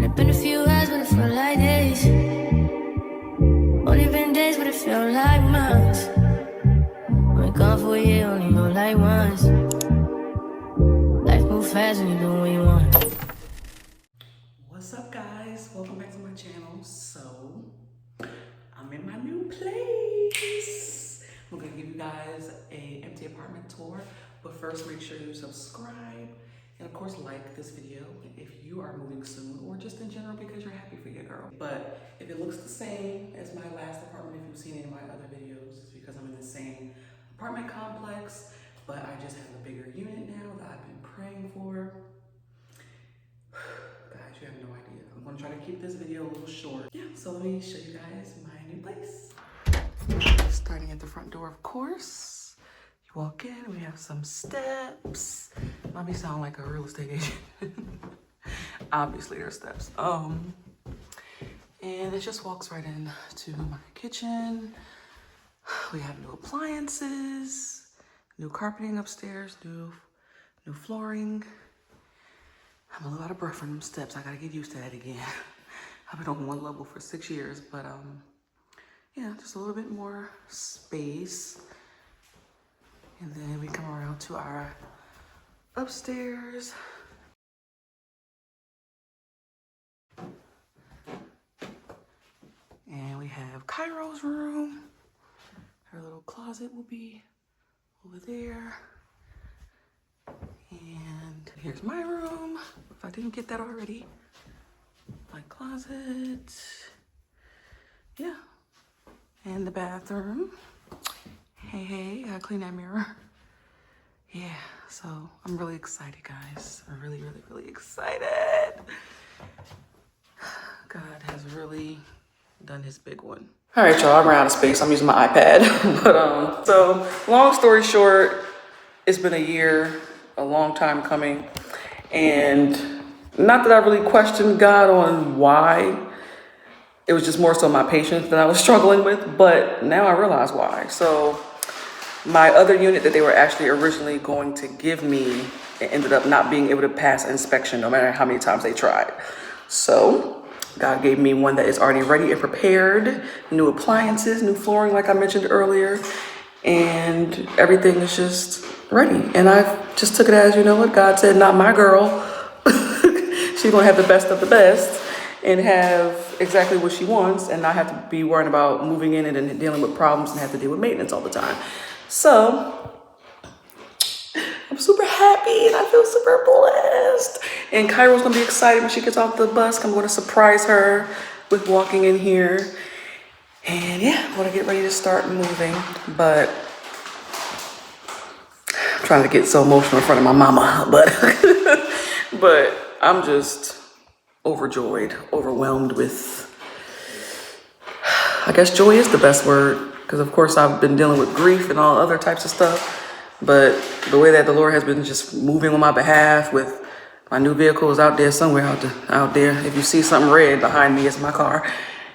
it been a few hours, but it felt like days. Only been days, but it felt like months. Been gone for a year, only know like once. Life moves fast when you do what you want. What's up, guys? Welcome back to my channel. So I'm in my new place. I'm gonna give you guys a empty apartment tour, but first make sure you subscribe and of course like this video if you are moving soon, or just in general because you're happy for your girl. But if it looks the same as my last apartment, if you've seen any of my other videos, it's because I'm in the same apartment complex, but I just have a bigger unit now that I've been praying for. Guys, you have no idea. I'm gonna try to keep this video a little short. Yeah, so let me show you guys my new place. Starting at the front door, of course. You walk in, we have some steps. Might be sound like a real estate agent. Obviously there's steps. And it just walks right in to my kitchen. We have new appliances, new carpeting upstairs, new flooring. I'm a little out of breath from them steps. I gotta get used to that again. I've been on one level for 6 years, but yeah, just a little bit more space. And then we come around to our upstairs. And we have Cairo's room. Her little closet will be over there. And here's my room, if I didn't get that already. My closet. Yeah. And the bathroom. Hey, gotta clean that mirror. Yeah, so I'm really excited, guys. I'm really excited. God has really done his big one. All right, y'all, I'm out of space. I'm using my iPad. But so long story short, it's been a year, a long time coming. And not that I really questioned God on why. It was just more so my patience that I was struggling with, but now I realize why. So my other unit that they were actually originally going to give me, it ended up not being able to pass inspection no matter how many times they tried. So God gave me one that is already ready and prepared, new appliances, new flooring, like I mentioned earlier, and everything is just ready. And I just took it as, you know what, God said, not my girl. She's gonna have the best of the best and have exactly what she wants and not have to be worrying about moving in it and dealing with problems and have to deal with maintenance all the time. So I'm super happy and I feel super blessed. And Cairo's gonna be excited when she gets off the bus. I'm gonna surprise her with walking in here. And yeah, I'm gonna get ready to start moving. But I'm trying to get so emotional in front of my mama, but I'm just overjoyed, overwhelmed with, I guess joy is the best word, because of course I've been dealing with grief and all other types of stuff, but the way that the Lord has been just moving on my behalf with my new vehicle is out there somewhere out there. If you see something red behind me, it's my car.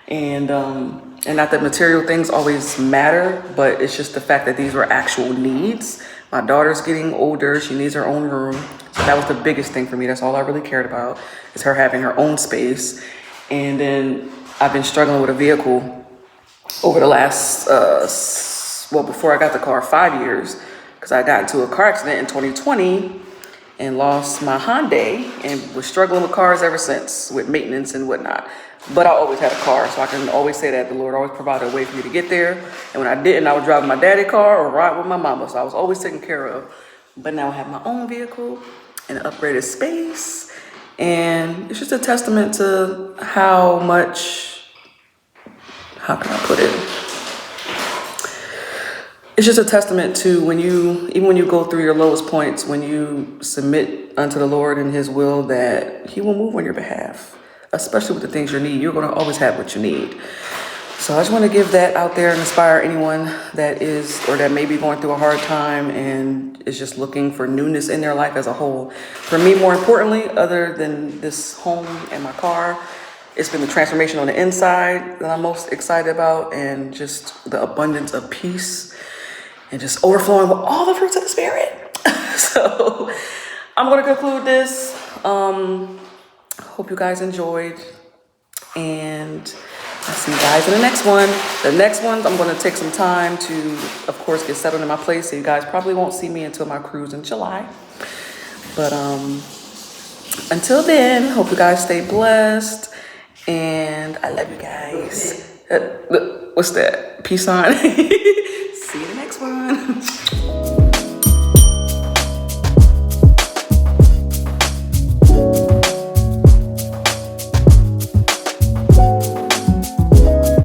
And not that material things always matter, but it's just the fact that these were actual needs. My daughter's getting older. She needs her own room. So that was the biggest thing for me. That's all I really cared about, is her having her own space. And then I've been struggling with a vehicle over the last, before I got the car, 5 years, because I got into a car accident in 2020 and lost my Hyundai and was struggling with cars ever since, with maintenance and whatnot. But I always had a car, so I can always say that the Lord always provided a way for me to get there. And when I didn't, I would drive my daddy's car or ride with my mama. So I was always taken care of. But now I have my own vehicle and an upgraded space. And it's just a testament to how much, how can I put it? It's just a testament to even when you go through your lowest points, when you submit unto the Lord and his will, that he will move on your behalf, especially with the things you need. You're going to always have what you need. So I just want to give that out there and inspire anyone that is, or that may be going through a hard time and is just looking for newness in their life as a whole. For me, more importantly, other than this home and my car, it's been the transformation on the inside that I'm most excited about, and just the abundance of peace and just overflowing with all the fruits of the spirit. So I'm going to conclude this. Hope you guys enjoyed. And I'll see you guys in the next one. The next one, I'm going to take some time to, of course, get settled in my place. So you guys probably won't see me until my cruise in July. But until then, hope you guys stay blessed. And I love you guys. What's that? Peace sign. See you in the next one.